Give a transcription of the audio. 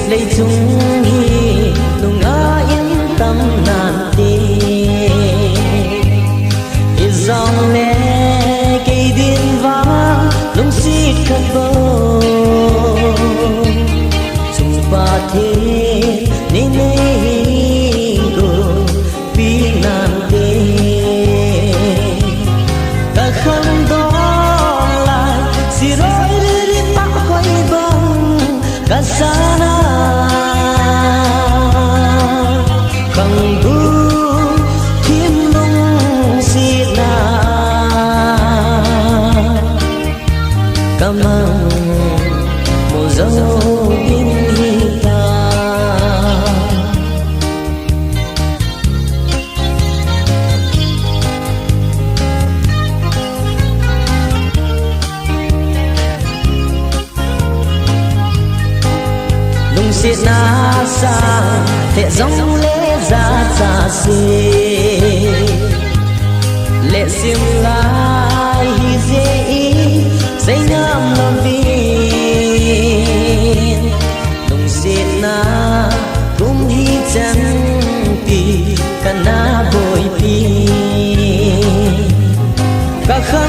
lấy chung hi nung a yên tâm nan ti izong le cây điên vang lung xịt khát bờ chung ba thế nên nay go pi nan te ta khăn đó lại si rồi đi ta khói băng cả sana sẽ na xa thể giống lẽ ra xa xê lệ xiêm lai hi dễ ý dây ngam làm viên nông sẽ na cũng hi chẳng tì cả na bồi pi cả khăn